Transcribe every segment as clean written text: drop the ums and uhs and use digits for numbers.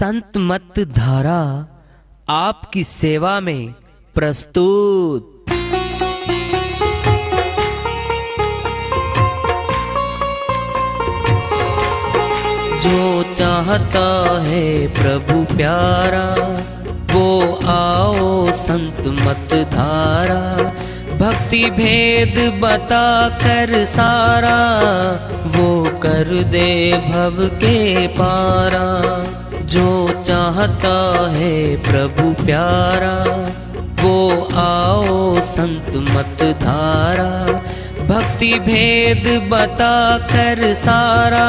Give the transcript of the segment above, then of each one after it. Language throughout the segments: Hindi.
संत मत धारा आपकी सेवा में प्रस्तुत। जो चाहता है प्रभु प्यारा वो आओ संत मत धारा, भक्ति भेद बता कर सारा वो कर दे भव के पारा। जो चाहता है प्रभु प्यारा वो आओ संत मत धारा, भक्ति भेद बता कर सारा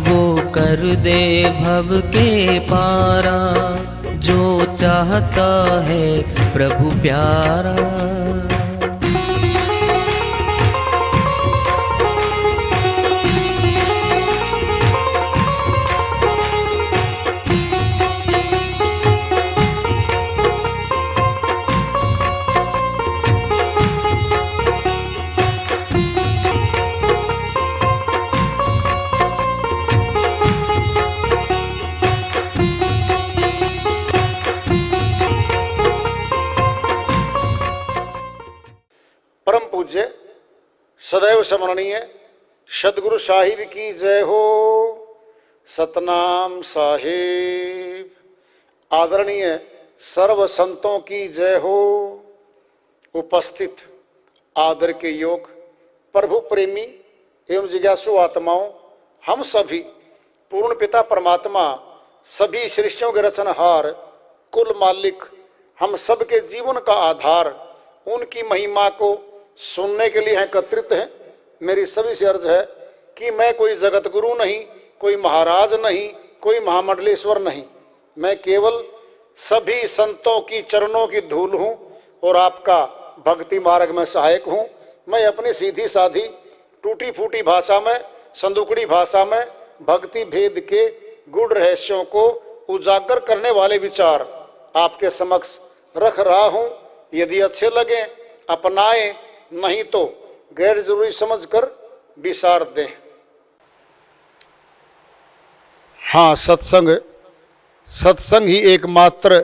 वो कर दे भव के पारा। जो चाहता है प्रभु प्यारा। परम पूज्य सदैव स्मरणीय सदगुरु साहिब की जय हो। सतनाम साहिब। आदरणीय सर्व संतों की जय हो। उपस्थित आदर के योग प्रभु प्रेमी एवं जिज्ञासु आत्माओं, हम सभी पूर्ण पिता परमात्मा सभी सृष्टियों के रचनहार कुल मालिक हम सबके जीवन का आधार उनकी महिमा को सुनने के लिए एकत्रित हैं। मेरी सभी से अर्ज है कि मैं कोई जगत गुरु नहीं, कोई महाराज नहीं, कोई महामंडलेश्वर नहीं, मैं केवल सभी संतों की चरणों की धूल हूँ और आपका भक्ति मार्ग में सहायक हूँ। मैं अपनी सीधी साधी टूटी फूटी भाषा में, संदुकड़ी भाषा में भक्ति भेद के गूढ़ रहस्यों को उजागर करने वाले विचार आपके समक्ष रख रहा हूँ। यदि अच्छे लगे अपनाएं, नहीं तो गैर जरूरी समझकर विसार दें। हाँ, सत्संग ही एकमात्र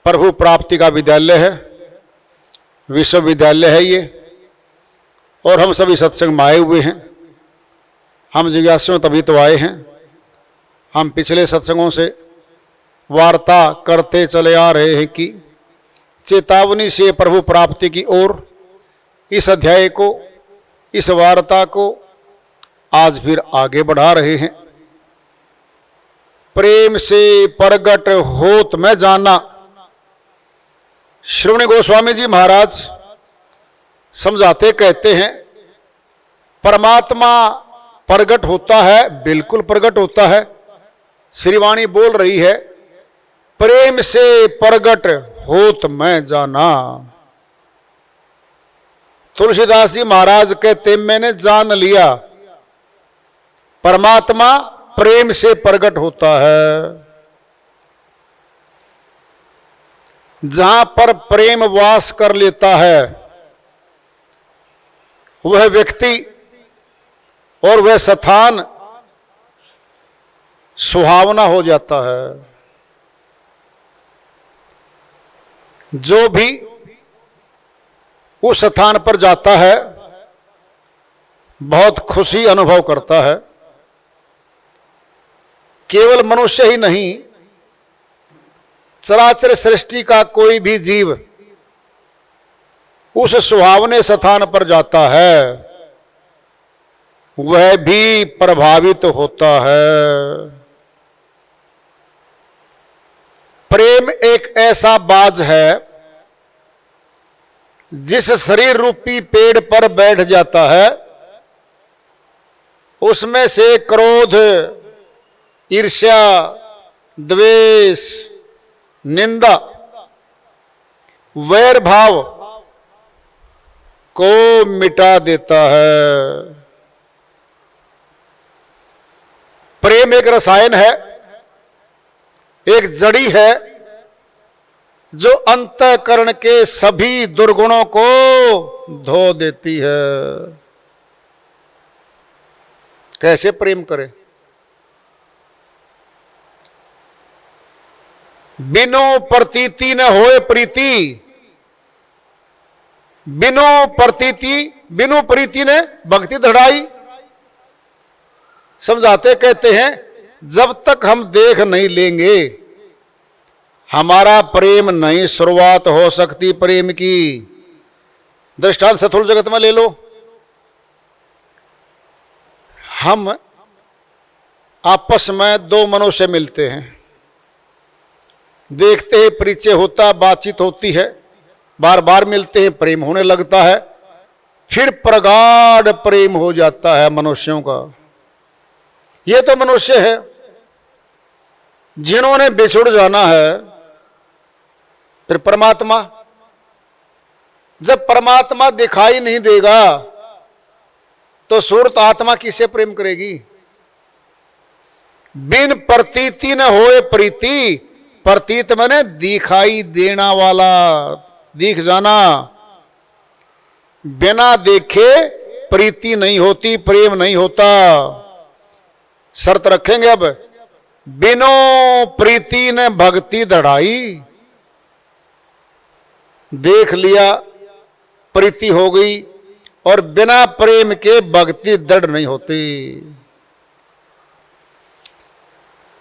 प्रभु प्राप्ति का विद्यालय है, विश्वविद्यालय है ये। और हम सभी सत्संग में आए हुए हैं। हम जिज्ञासु तभी तो आए हैं। हम पिछले सत्संगों से वार्ता करते चले आ रहे हैं कि चेतावनी से प्रभु प्राप्ति की ओर इस अध्याय को, इस वार्ता को आज फिर आगे बढ़ा रहे हैं। प्रेम से प्रगट होत मैं जाना। श्रवण गोस्वामी जी महाराज समझाते कहते हैं परमात्मा प्रगट होता है, बिल्कुल प्रगट होता है। श्रीवाणी बोल रही है प्रेम से प्रगट होत मैं जाना। तुलसीदास जी महाराज कहते मैंने जान लिया परमात्मा प्रेम से प्रकट होता है। जहां पर प्रेम वास कर लेता है वह व्यक्ति और वह स्थान सुहावना हो जाता है। जो भी उस स्थान पर जाता है बहुत खुशी अनुभव करता है। केवल मनुष्य ही नहीं, चराचर सृष्टि का कोई भी जीव उस सुहावने स्थान पर जाता है वह भी प्रभावित होता है। प्रेम एक ऐसा बाज है जिस शरीर रूपी पेड़ पर बैठ जाता है, उसमें से क्रोध, ईर्ष्या, द्वेष, निंदा, वैर भाव को मिटा देता है। प्रेम एक रसायन है, एक जड़ी है जो अंतःकरण के सभी दुर्गुणों को धो देती है। कैसे प्रेम करें? बिनु प्रतीति न होए प्रीति, बिनु प्रतीति बिनु प्रीति ने भक्ति दृढ़ाई। समझाते कहते हैं जब तक हम देख नहीं लेंगे हमारा प्रेम नहीं शुरुआत हो सकती प्रेम की। दृष्टांत स्थूल जगत में ले लो, हम आपस में दो मनुष्य मिलते हैं, देखते हैं परिचय होता, बातचीत होती है, बार बार मिलते हैं, प्रेम होने लगता है, फिर प्रगाढ़ प्रेम हो जाता है मनुष्यों का। ये तो मनुष्य है। जिन्होंने बिछुड़ जाना है फिर परमात्मा, जब परमात्मा दिखाई नहीं देगा तो सूरत आत्मा किससे प्रेम करेगी। बिन प्रतीति न होए प्रीति, प्रतीत माने दिखाई देना वाला, दिख जाना। बिना देखे प्रीति नहीं होती, प्रेम नहीं होता। शर्त रखेंगे अब, बिनो प्रीति ने भक्ति दढ़ाई। देख लिया प्रीति हो गई, और बिना प्रेम के भक्ति दृढ़ नहीं होती।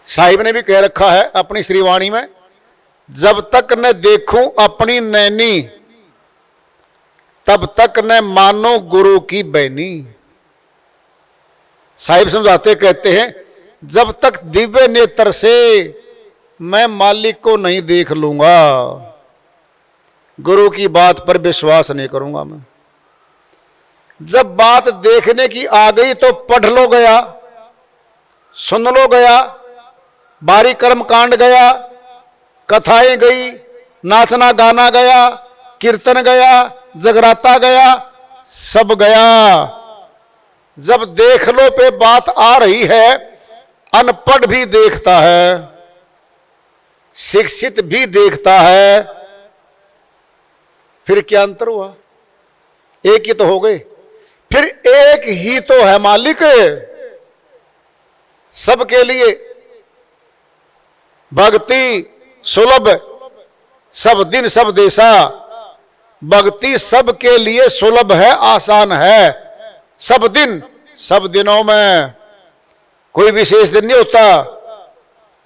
साहिब ने भी कह रखा है अपनी श्रीवाणी में, जब तक न देखूं अपनी नैनी तब तक न मानो गुरु की बैनी। साहिब समझाते कहते हैं जब तक दिव्य नेत्र से मैं मालिक को नहीं देख लूंगा, गुरु की बात पर विश्वास नहीं करूंगा मैं। जब बात देखने की आ गई तो पढ़ लो गया, सुन लो गया, बारी कर्म कांड गया, कथाएं गई, नाचना गाना गया, कीर्तन गया, जगराता गया, सब गया। जब देख लो पे बात आ रही है, अनपढ़ भी देखता है, शिक्षित भी देखता है, फिर क्या अंतर हुआ? एक ही तो हो गए। फिर एक ही तो है मालिक सबके लिए। भक्ति सुलभ सब दिन सब देशा, भक्ति सबके लिए सुलभ है, आसान है। सब दिन सब दिनों में कोई विशेष दिन नहीं होता।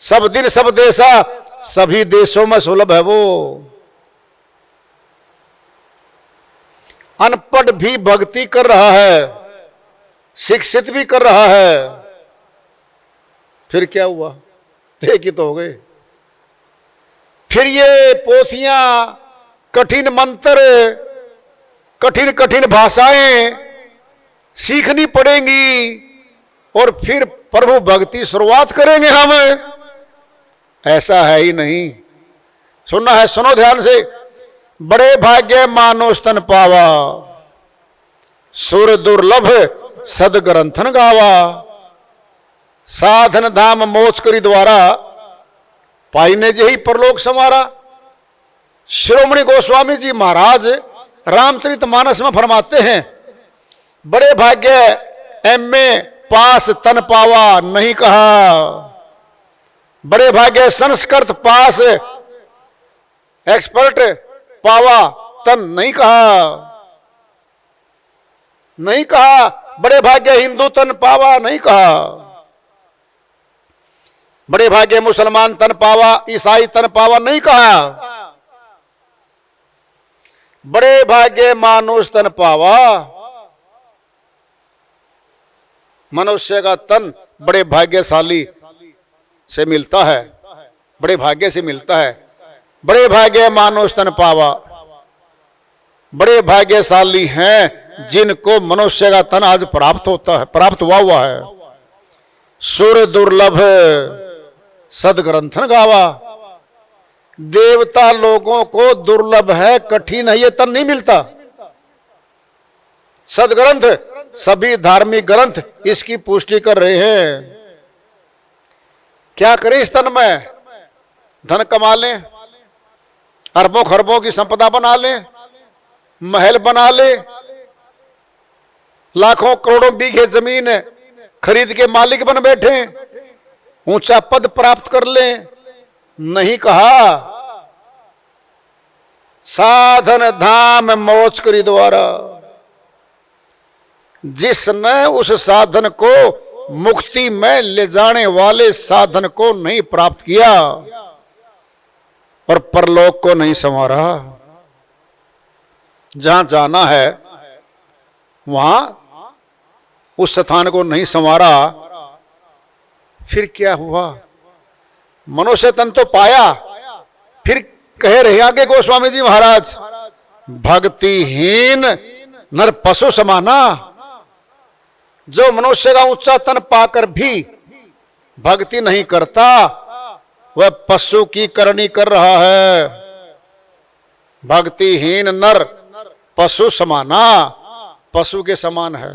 सब दिन सब देशा, सभी देशों में सुलभ है वो। अनपढ़ भी भक्ति कर रहा है, शिक्षित भी कर रहा है, फिर क्या हुआ? एक ही तो हो गए। फिर ये पोथियां, कठिन मंत्र, कठिन कठिन भाषाएं सीखनी पड़ेंगी और फिर प्रभु भक्ति शुरुआत करेंगे हम। ऐसा है ही नहीं। सुनना है, सुनो ध्यान से। बड़े भाग्य मानो स्तन पावा, सुर दुर्लभ सदग्रंथन गावा। साधन धाम मोच करी द्वारा, पाईने जही परलोक संवारा। शिरोमणि गोस्वामी जी महाराज रामचरितमानस में फरमाते हैं, बड़े भाग्य एमए पास तन पावा नहीं कहा, बड़े भाग्य संस्कृत पास एक्सपर्ट पावा तन नहीं कहा, नहीं कहा। बड़े भाग्य हिंदू तन पावा नहीं कहा, बड़े भाग्य मुसलमान तन पावा, ईसाई तन पावा नहीं कहा। बड़े भाग्य मानुष तन पावा। मनुष्य का तन बड़े भाग्यशाली से मिलता है, बड़े भाग्य से मिलता है। बड़े भाग्य मानुष तन पावा। बड़े भाग्यशाली हैं जिनको मनुष्य का तन आज प्राप्त होता है, प्राप्त हुआ है। सुर दुर्लभ सदग्रंथन गावा। देवता लोगों को दुर्लभ है, कठिन है, ये तन नहीं मिलता। सदग्रंथ, सभी धार्मिक ग्रंथ इसकी पुष्टि कर रहे हैं। क्या करें इस तन में? धन कमा लें, अरबों खरबों की संपदा बना लें, महल बना ले, लाखों करोड़ों बीघे जमीन खरीद के मालिक बन बैठे, ऊंचा पद प्राप्त कर लें, नहीं कहा, साधन धाम मोच करी द्वारा। जिसने उस साधन को मुक्ति में ले जाने वाले साधन को नहीं प्राप्त किया और परलोक को नहीं संवारा, जहां जाना है वहां उस स्थान को नहीं संवारा, फिर क्या हुआ? मनुष्य तन तो पाया, फिर कह रहे आगे गोस्वामी जी महाराज, भक्तिहीन नर पशु समाना। जो मनुष्य का ऊंचा तन पाकर भी भक्ति नहीं करता, वह पशु की करनी कर रहा है। भक्तिहीन नर पशु समाना, पशु के समान है।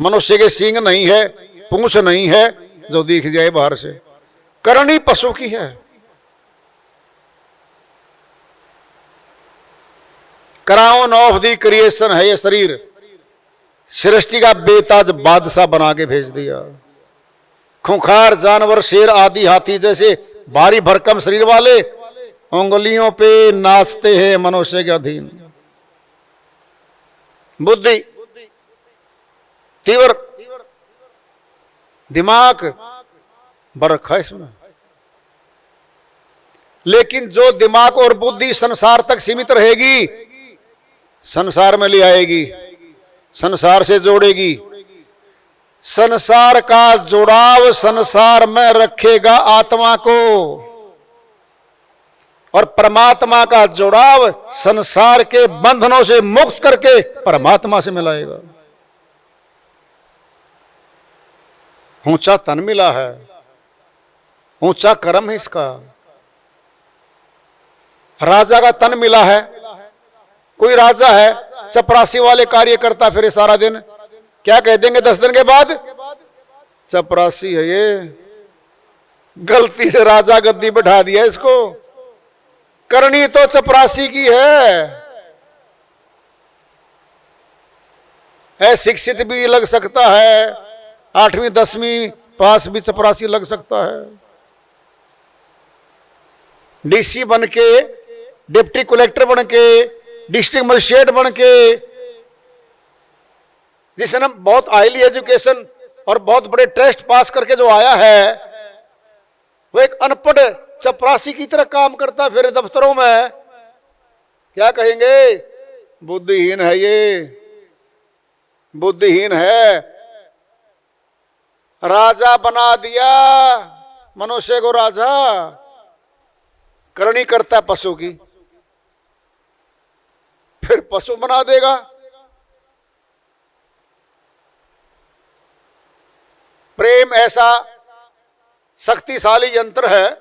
मनुष्य के सींग नहीं है, पूंछ नहीं है जो दिख जाए बाहर से, करनी पशु की है। क्राउन ऑफ द क्रिएशन है ये शरीर, सृष्टि का बेताज बादशाह बना के भेज दिया। खूंखार जानवर, शेर आदि हाथी जैसे भारी भरकम शरीर वाले उंगलियों पे नाचते हैं मनुष्य के अधीन। बुद्धि, तीव्र दिमाग बरखा इसमें, लेकिन जो दिमाग और बुद्धि संसार तक सीमित रहेगी, संसार में ले आएगी, संसार से जोड़ेगी। संसार का जुड़ाव संसार में रखेगा आत्मा को, और परमात्मा का जुड़ाव संसार के बंधनों से मुक्त करके परमात्मा से मिलाएगा। ऊंचा तन मिला है, ऊंचा कर्म है इसका। राजा का तन मिला है, कोई राजा है चपरासी वाले कार्य करता फिर सारा दिन, क्या कह देंगे 10 दिन के बाद? चपरासी है ये, गलती से राजा गद्दी बैठा दिया इसको। करनी तो चपरासी की है शिक्षित भी लग सकता है, 8वीं 10वीं पास भी चपरासी लग सकता है। डीसी बन के, डिप्टी कलेक्टर बन के, डिस्ट्रिक्ट मजिस्ट्रेट बन के, जिसने बहुत हाईली एजुकेशन और बहुत बड़े टेस्ट पास करके जो आया है, वो एक अनपढ़ चपरासी की तरह काम करता है फिर दफ्तरों में। क्या कहेंगे? बुद्धिहीन है ये, बुद्धिहीन है। राजा बना दिया मनुष्य को, राजा करनी करता है पशु की, फिर पशु बना देगा। प्रेम ऐसा शक्तिशाली यंत्र है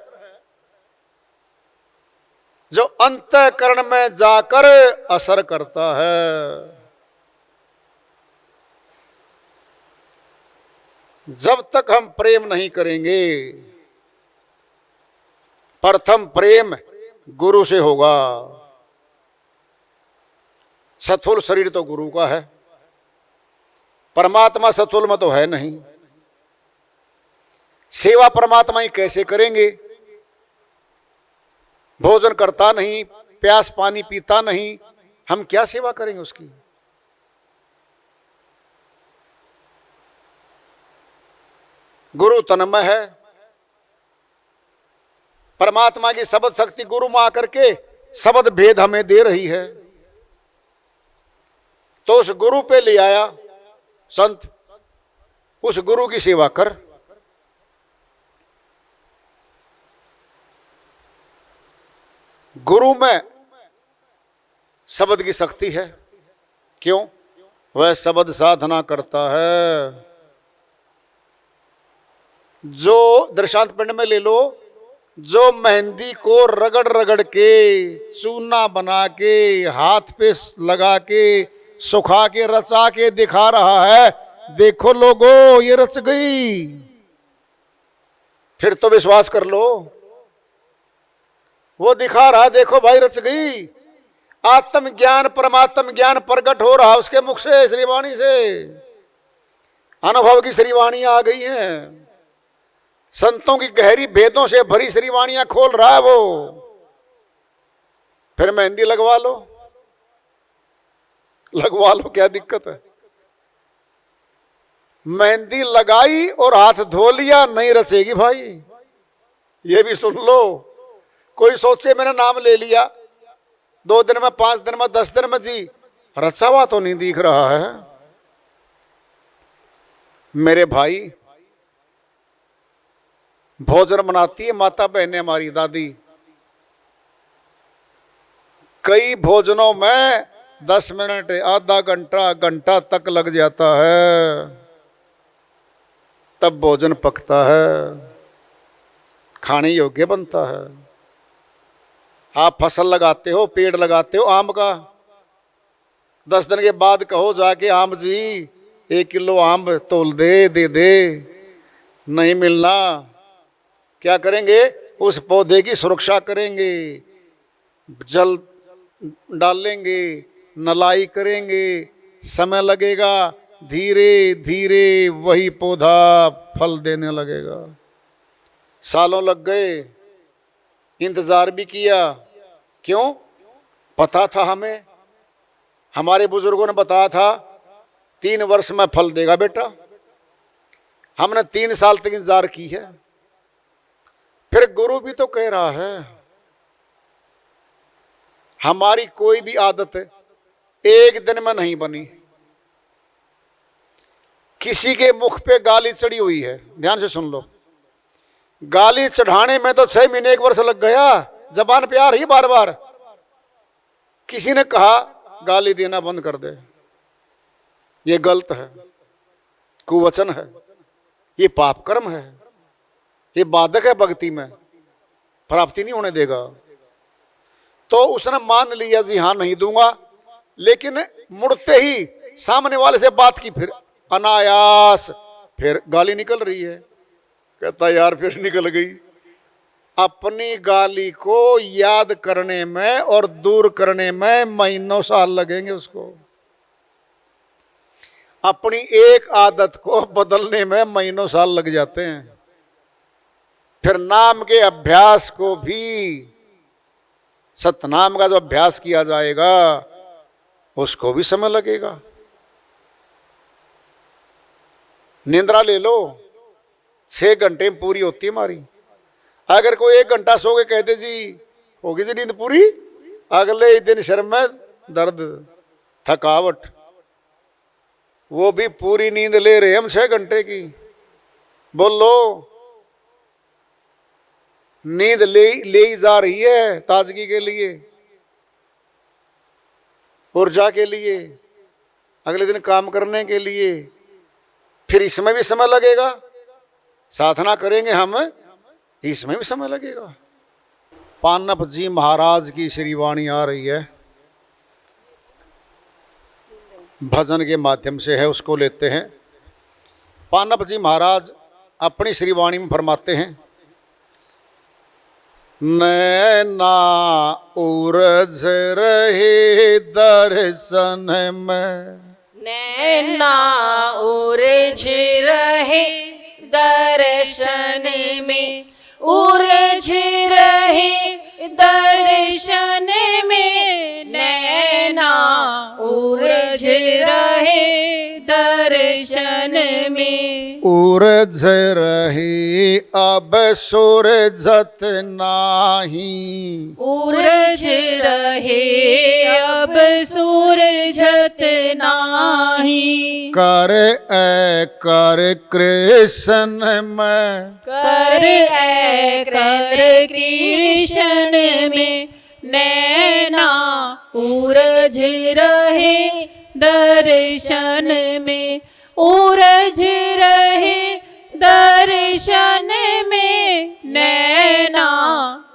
जो अंतःकरण में जाकर असर करता है। जब तक हम प्रेम नहीं करेंगे, प्रथम प्रेम गुरु से होगा। सथुल शरीर तो गुरु का है, परमात्मा सथुल में तो है नहीं। सेवा परमात्मा ही कैसे करेंगे? भोजन करता नहीं, प्यास पानी पीता नहीं, हम क्या सेवा करेंगे उसकी? गुरु तन्मय है, परमात्मा की शब्द शक्ति गुरु में आकर के शब्द भेद हमें दे रही है। तो उस गुरु पे ले आया संत, उस गुरु की सेवा कर। गुरु में शब्द की शक्ति है, क्यों? वह शब्द साधना करता है। जो दृष्टांत पिंड में ले लो, जो मेहंदी को रगड़ रगड़ के, चूना बना के, हाथ पे लगा के, सुखा के, रचा के दिखा रहा है, देखो लोगों ये रच गई, फिर तो विश्वास कर लो। वो दिखा रहा है, देखो भाई रच गई। आत्म ज्ञान परमात्म ज्ञान प्रकट हो रहा उसके मुख से, श्रीवाणी से। अनुभव की श्रीवाणी आ गई है। संतों की गहरी भेदों से भरी श्रीवाणियां खोल रहा है वो। फिर मेहंदी लगवा लो, लगवा लो, क्या दिक्कत है। मेहंदी लगाई और हाथ धो लिया, नहीं रचेगी भाई। ये भी सुन लो, कोई सोचे मैंने नाम ले लिया, 2 दिन में, 5 दिन में, 10 दिन में जी रचा हुआ तो नहीं दिख रहा है। मेरे भाई, भोजन बनाती है माता बहने हमारी दादी, कई भोजनों में 10 मिनट, आधा घंटा, घंटा तक लग जाता है, तब भोजन पकता है, खाने योग्य बनता है। आप फसल लगाते हो, पेड़ लगाते हो आम का, 10 दिन के बाद कहो जाके आम जी 1 किलो आम तोल दे दे, नहीं मिलना, क्या करेंगे, उस पौधे की सुरक्षा करेंगे, जल डालेंगे, नलाई करेंगे, समय लगेगा, धीरे धीरे वही पौधा फल देने लगेगा। सालों लग गए, इंतजार भी किया, क्यों, पता था हमें, हमारे बुजुर्गों ने बताया था 3 वर्ष में फल देगा बेटा। हमने 3 साल तक इंतजार की है। फिर गुरु भी तो कह रहा है, हमारी कोई भी आदत 1 दिन में नहीं बनी। किसी के मुख पे गाली चढ़ी हुई है, ध्यान से सुन लो, गाली चढ़ाने में तो 6 महीने 1 वर्ष लग गया, जबान पे आ रही बार बार। किसी ने कहा गाली देना बंद कर दे, ये गलत है, कुवचन है, ये पाप कर्म है, ये बाधक है, भक्ति में प्राप्ति नहीं होने देगा। तो उसने मान लिया जी हाँ नहीं दूंगा, लेकिन मुड़ते ही सामने वाले से बात की, फिर अनायास फिर गाली निकल रही है। कहता यार फिर निकल गई। अपनी गाली को याद करने में और दूर करने में महीनों साल लगेंगे उसको। अपनी एक आदत को बदलने में महीनों साल लग जाते हैं। फिर नाम के अभ्यास को भी, सतनाम का जो अभ्यास किया जाएगा उसको भी समय लगेगा। निंद्रा ले लो, 6 घंटे में पूरी होती है हमारी। अगर कोई 1 घंटा सो के कहते जी होगी जी नींद पूरी, अगले दिन शरीर में दर्द, थकावट, वो भी पूरी नींद ले रहे हम 6 घंटे की। बोलो, नींद ले ही जा रही है ताजगी के लिए, ऊर्जा के लिए, अगले दिन काम करने के लिए। फिर इसमें भी समय लगेगा, साधना करेंगे हम, इसमें भी समय लगेगा। पानप जी महाराज की श्रीवाणी आ रही है, भजन के माध्यम से है, उसको लेते हैं। पानप जी महाराज अपनी श्रीवाणी में फरमाते हैं, नैना उरझ रहे दर्शन में, नैना उलझ रहे दर्शन में, उलझ रहे दर्शन में, नैना उलझ रहे दर्शन में, उरझ रहे अब सुरझत नाही, उलझ रहे अब सुरझत नाही, कर कृष्ण में, कर कृष्ण में, नैना उलझ रहे दर्शन में, उलझ रहे दर्शन में, नैना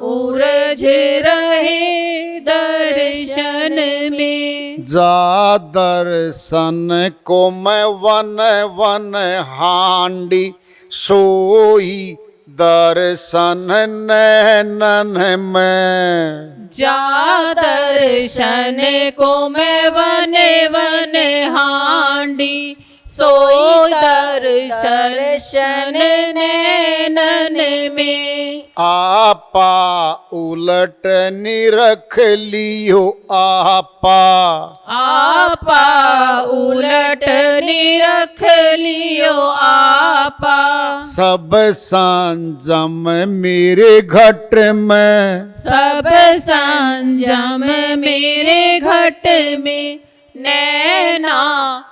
उलझ रहे दर्शन में। जा दर्शन को मैं वन वन हांडी, सोई दर्शन नैनन में, जा दर्शन को मैं वन वन हांडी, सोई दर्शन नैनन में। आपा उलट निरख लियो आपा, आपा उलट निरख लियो आपा। सब संजम मेरे घट में, सब संजम मेरे घट में। नैना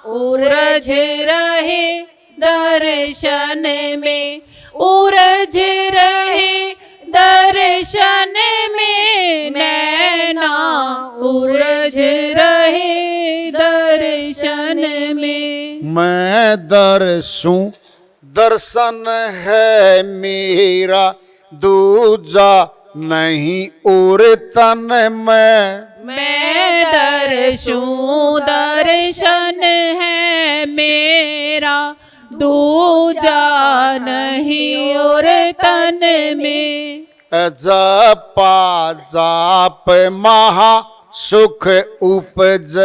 उरझ रहे दर्शन में, उरझ रहे दर्शन में। नैना उरझ रहे दर्शन में। मैं दर्शूं दर्शन है मेरा, दूजा नहीं और तन में। मैं दर्शूं दर्शन है मेरा, दूजा नहीं और तन में। जपा जाप महा सुख उपज,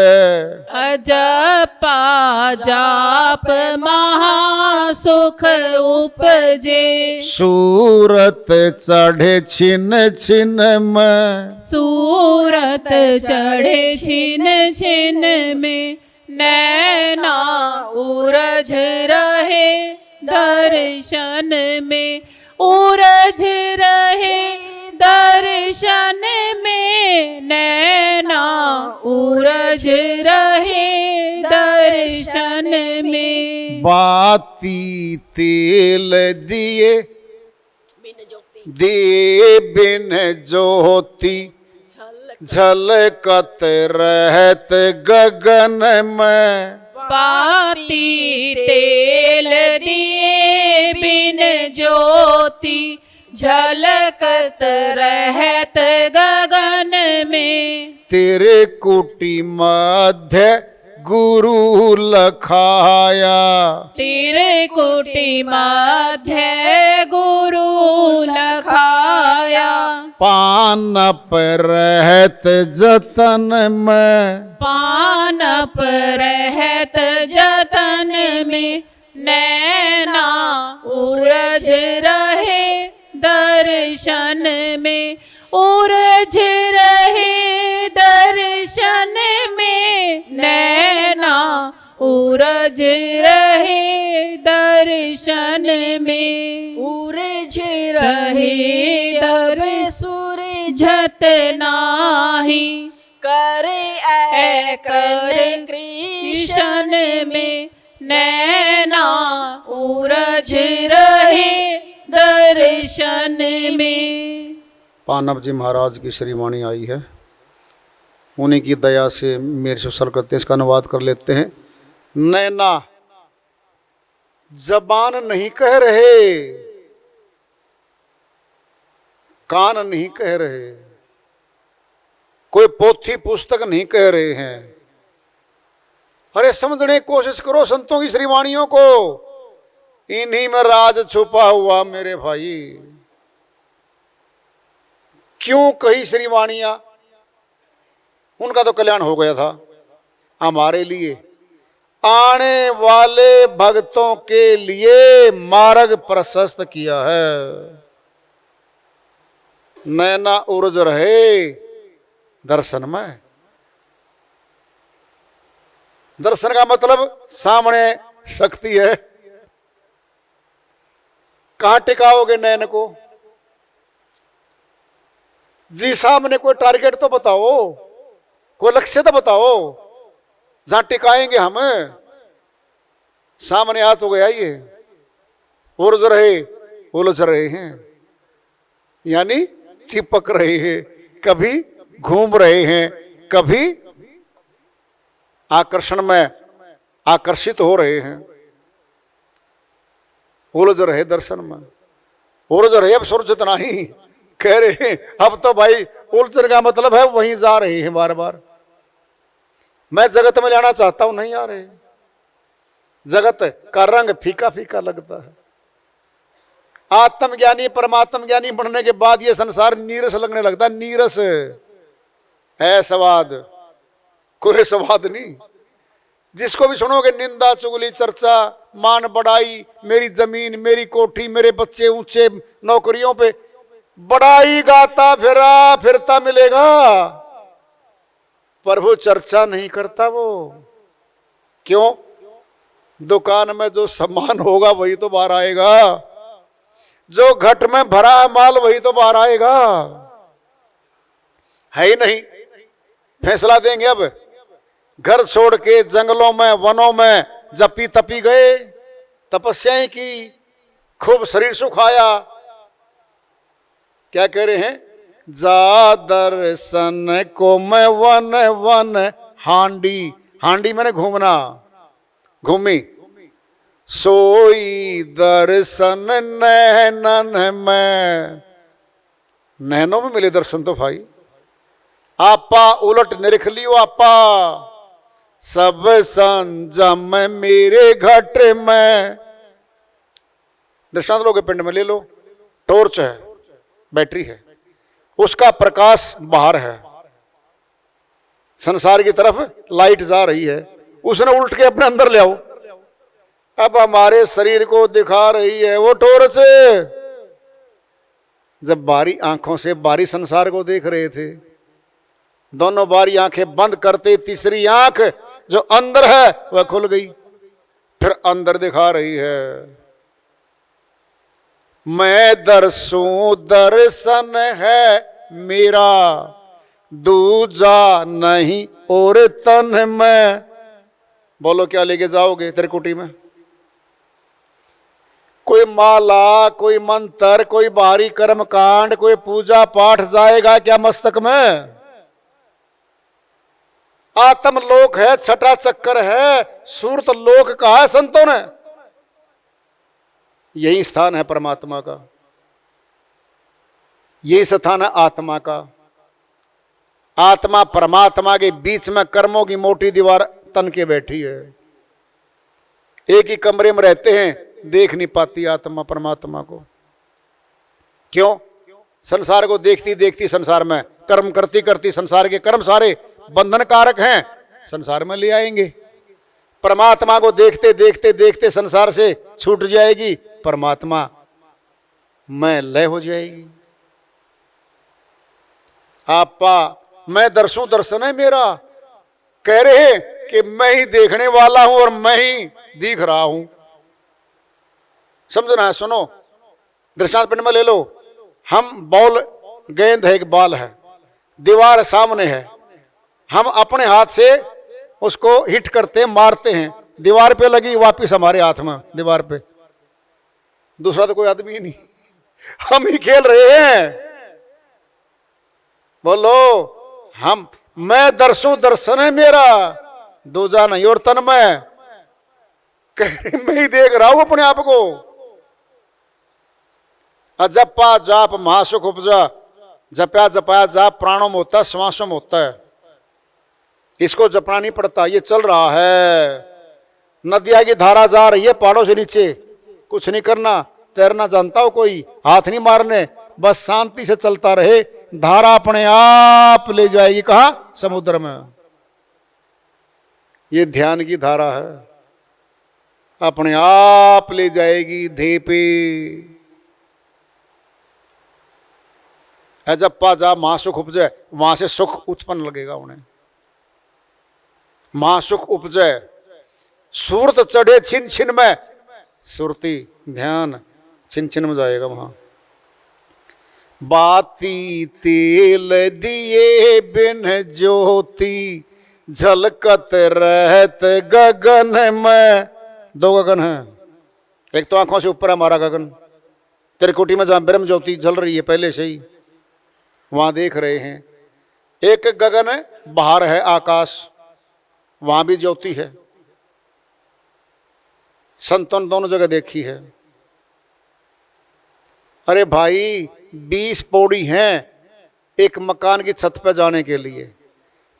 अजपा जाप महासुख उपजे। सूरत चढ़े छिन छिन में, सूरत चढ़े छिन छिन में। नैना उरझ रहे दर्शन में, उरझ रहे दर्शन में। नैना उरझ रहे दर्शन में। बाती तेल दिए दे बिन ज्योति, झलकत रहत गगन में। बाती तेल दिए बिन ज्योति, झलकत रहत गगन में। तेरे कुटी मध्य गुरु लखाया, तेरे कुटी मध्य गुरु लखाया। पानप रहत जतन में, पानप रहत जतन में। नैना उरझ रहे दर्शन में, उरझ रहे दर्शन में। नैना उरझ रहे दर्शन में। उरझ रहे दर सूरझत नाही, करे ऐ कर कृष्ण में। नैना उरझ रहे दर्शन में। पानव जी महाराज की श्रीवाणी आई है, उन्हीं की दया से मेरे से सर करते इसका अनुवाद कर लेते हैं। नैना जबान नहीं कह रहे, कान नहीं कह रहे, कोई पोथी पुस्तक नहीं कह रहे हैं। अरे समझने की कोशिश करो संतों की श्रीवाणियों को, इन्हीं में राज छुपा हुआ मेरे भाई। क्यों कही श्रीवाणियां? उनका तो कल्याण हो गया था, हमारे लिए आने वाले भक्तों के लिए मार्ग प्रशस्त किया है। नैना उर्ज रहे दर्शन में। दर्शन का मतलब सामने शक्ति है, कहां टिकाओगे नैन को? जी सामने कोई टारगेट तो बताओ, कोई लक्ष्य तो बताओ जहां टिकाएंगे हम। सामने आ तो गया ये, उर्ज रहे उलझ रहे हैं, यानी चिपक रहे हैं, कभी घूम रहे हैं, कभी आकर्षण में आकर्षित हो रहे हैं। उलझ रहे दर्शन में, उलझ रहे। अब सुरक्षित नहीं कह रहे हैं, अब तो भाई उलझन का मतलब है वहीं जा रहे हैं बार बार। मैं जगत में जाना चाहता हूं, नहीं आ रहे। जगत का रंग फीका फीका लगता है। आत्मज्ञानी परमात्म ज्ञानी बनने के बाद यह संसार नीरस लगने लगता है। नीरस है स्वाद, कोई स्वाद नहीं। जिसको भी सुनोगे निंदा चुगली चर्चा मान बढ़ाई, मेरी जमीन मेरी कोठी मेरे बच्चे ऊंचे नौकरियों पे, बढ़ाई गाता फिरता मिलेगा, पर वो चर्चा नहीं करता। वो क्यों? दुकान में जो सामान होगा वही तो बाहर आएगा, जो घट में भरा है माल वही तो बाहर आएगा, है ही नहीं। फैसला देंगे अब, घर छोड़ के जंगलों में वनों में जपी तपी गए, तपस्याएं की, खूब शरीर सुखाया। क्या कह रहे हैं? जा दर्शन को मैं वन वन हांडी, हांडी मैंने घूमना, घूमी, सोई दर्शन नैनन में, नैनों में मिले दर्शन तो भाई। आपा उलट निरख लियो आपा, सब संजम मेरे घट में। दृष्टांत लोगे पिंड में ले लो, टॉर्च है, बैटरी है, उसका प्रकाश बाहर है, संसार की तरफ लाइट जा रही है, उसने उल्ट के अपने अंदर ले आओ। अब हमारे शरीर को दिखा रही है वो टॉर्च। जब बारी आंखों से बारी संसार को देख रहे थे, दोनों बारी आंखें बंद करते तीसरी आंख जो अंदर है वह खुल गई, फिर अंदर दिखा रही है। मैं दर्शूं दर्शन है मेरा, दूजा नहीं और तन में। बोलो क्या लेके जाओगे त्रिकुटी में? कोई माला, कोई मंत्र, कोई बाहरी कर्म कांड, कोई पूजा पाठ जाएगा क्या मस्तक में? आत्म लोक है, छठा चक्कर है, सूरत लोक कहा है संतों ने। यही स्थान है परमात्मा का, यही स्थान है आत्मा का। आत्मा परमात्मा के बीच में कर्मों की मोटी दीवार तन के बैठी है। एक ही कमरे में रहते हैं, देख नहीं पाती आत्मा परमात्मा को। क्यों? संसार को देखती देखती संसार में कर्म करती करती संसार के कर्म सारे बंधन कारक हैं, संसार में ले आएंगे। परमात्मा को देखते देखते देखते संसार से छूट जाएगी, परमात्मा में लय हो जाएगी। आपा मैं दर्शूं दर्शन है मेरा, कह रहे हैं कि मैं ही देखने वाला हूं और मैं ही दिख रहा हूं। समझना है? सुनो, दृष्टांत पिंड में ले लो। हम बॉल, गेंद है, एक बॉल है, दीवार सामने है, हम अपने हाथ से उसको हिट करते हैं, मारते हैं, दीवार पे लगी, वापिस हमारे हाथ में दीवार पे। दूसरा तो कोई आदमी ही नहीं, हम ही खेल रहे हैं। बोलो हम, मैं दर्शूं दर्शन है मेरा, दूजा नहीं और तन में। मैं ही देख रहा हूं अपने आप को। अजपा जाप महासुख उपजा, जपया जपाया जाप प्राणों में होता है, श्वासों में होता है। इसको जपना नहीं पड़ता, ये चल रहा है। नदिया की धारा जा रही है पहाड़ों से नीचे, कुछ नहीं करना, तैरना जानता हो कोई, हाथ नहीं मारने, बस शांति से चलता रहे, धारा अपने आप ले जाएगी। कहां? समुद्र में। ये ध्यान की धारा है, अपने आप ले जाएगी ध्येय पे। जप्पा जा महासुख उपजय, वहां से सुख उत्पन्न लगेगा उन्हें। महासुख उपजय, सूरत चढ़े छिन छिन में, सुरती ध्यान छिन छिन में जाएगा वहां। बाती तेल दिए बिन ज्योति, झलकत रहत गगन में। दो गगन है, एक तो आंखों से ऊपर है हमारा गगन, त्रिकुटी में जहां ब्रह्म ज्योति जल रही है पहले से ही, वहां देख रहे हैं। एक गगन है, बाहर है आकाश, वहां भी ज्योति है। संतों ने दोनों जगह देखी है। अरे भाई 20 पौड़ी हैं एक मकान की छत पर जाने के लिए।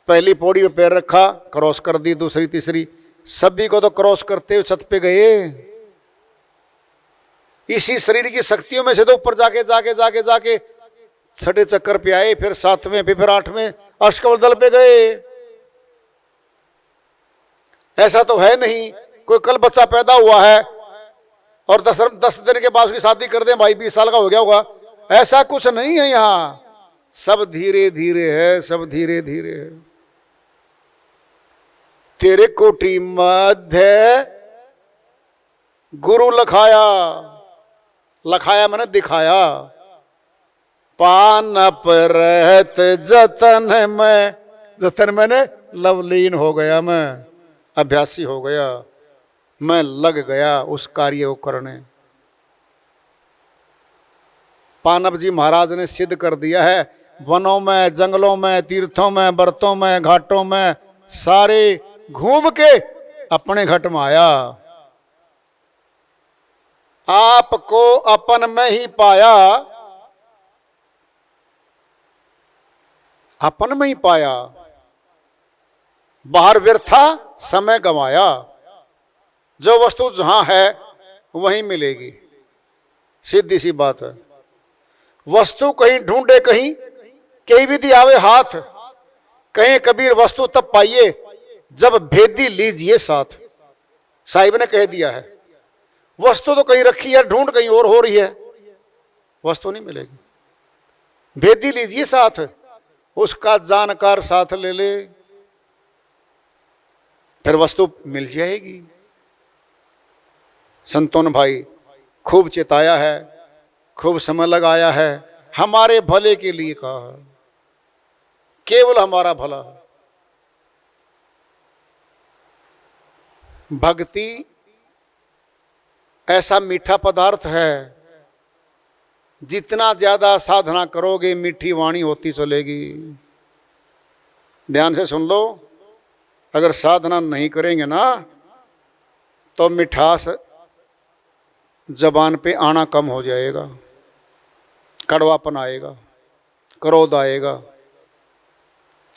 पहली पौड़ी पे पैर रखा, क्रॉस कर दी, दूसरी तीसरी, सभी को तो क्रॉस करते हुए छत पे गए। इसी शरीर की शक्तियों में से तो ऊपर जाके जाके जाके जाके छठे चक्कर पे आए, फिर 7वें पे, फिर 8वें अष्टकमल दल पे गए। ऐसा तो है नहीं कोई कल बच्चा पैदा हुआ है और 10 दिन के बाद उसकी शादी कर दें, भाई 20 साल का हो गया होगा, ऐसा कुछ नहीं है यहाँ। सब धीरे धीरे है, सब धीरे धीरे है। तेरे कोठी मध्य गुरु लखाया, लखाया मैंने दिखाया, पानप रहत जतन में, जतन मैंने लवलीन हो गया, मैं अभ्यासी हो गया, मैं लग गया उस कार्य को करने। पानप जी महाराज ने सिद्ध कर दिया है, वनों में, जंगलों में, तीर्थों में, बरतों में, घाटों में सारे घूम के अपने घट में आया। आपको अपन में ही पाया, अपन में ही पाया, बाहर व्यर्था समय गंवाया। जो वस्तु जहां है वहीं मिलेगी, सीधी सी बात है। वस्तु कहीं ढूंढे कहीं, कहीं विधि आवे हाथ, कहीं कबीर वस्तु तब पाइए जब भेदी लीजिए साथ। साहिब ने कह दिया है, वस्तु तो कहीं रखी है, ढूंढ कहीं और हो रही है, वस्तु नहीं मिलेगी। भेदी लीजिए साथ, उसका जानकार साथ ले ले, फिर वस्तु मिल जाएगी। संतों ने भाई खूब चिताया है, खूब समय लगाया है, हमारे भले के लिए कहा है, केवल हमारा भला है। भक्ति ऐसा मीठा पदार्थ है, जितना ज्यादा साधना करोगे मीठी वाणी होती चलेगी। ध्यान से सुन लो, अगर साधना नहीं करेंगे ना तो मिठास जबान पे आना कम हो जाएगा, कड़वापन आएगा, क्रोध आएगा,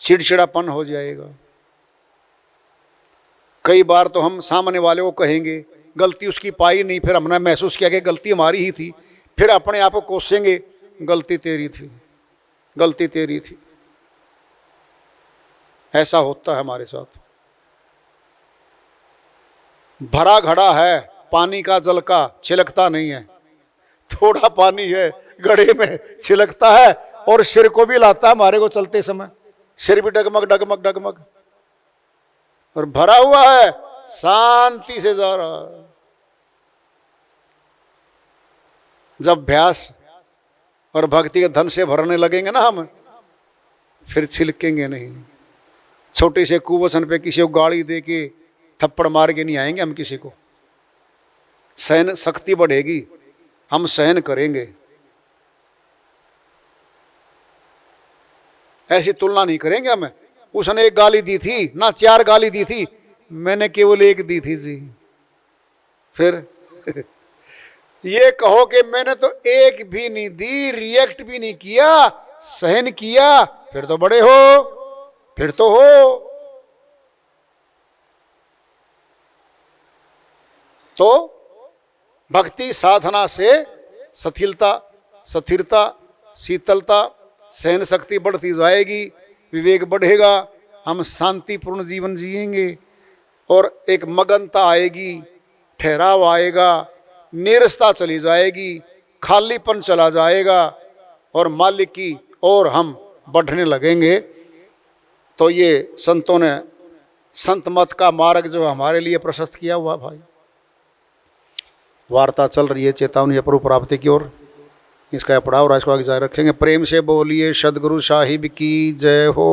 चिड़चिड़ापन हो जाएगा। कई बार तो हम सामने वाले को कहेंगे, गलती उसकी पाई नहीं, फिर हमने महसूस किया कि गलती हमारी ही थी, फिर अपने आप को कोसेंगे, गलती तेरी थी, गलती तेरी थी। ऐसा होता है हमारे साथ। भरा घड़ा है पानी का, जल का छिलकता नहीं है, थोड़ा पानी है घड़े में छिलकता है और सिर को भी लाता है हमारे को चलते समय, सिर भी डगमग डगमग डगमग, और भरा हुआ है शांति से जा रहा है। जब अभ्यास और भक्ति के धन से भरने लगेंगे ना हम, फिर छिलकेंगे नहीं। छोटे से कुवचन पे किसी को गाली दे के थप्पड़ मार के नहीं आएंगे हम किसी को। सहन शक्ति बढ़ेगी, हम सहन करेंगे। ऐसी तुलना नहीं करेंगे हम, उसने एक गाली दी थी ना 4 गाली दी थी, मैंने केवल 1 दी थी जी। फिर ये कहो कि मैंने तो 1 भी नहीं दी, रिएक्ट भी नहीं किया, सहन किया, फिर तो बड़े हो, फिर तो हो। तो भक्ति साधना से शिथिलता, स्थिरता, शीतलता, सहन शक्ति बढ़ती जाएगी, विवेक बढ़ेगा, हम शांतिपूर्ण जीवन जिएंगे और एक मगनता आएगी, ठहराव आएगा, नीरसता चली जाएगी, खालीपन चला जाएगा और मालिक की ओर हम बढ़ने लगेंगे। तो ये संतों ने संत मत का मार्ग जो हमारे लिए प्रशस्त किया हुआ भाई। वार्ता चल रही है चेतावनी प्रभु प्राप्ति की ओर, इसका पढ़ाव और इसको आगे जारी रखेंगे। प्रेम से बोलिए सदगुरु साहिब की जय हो।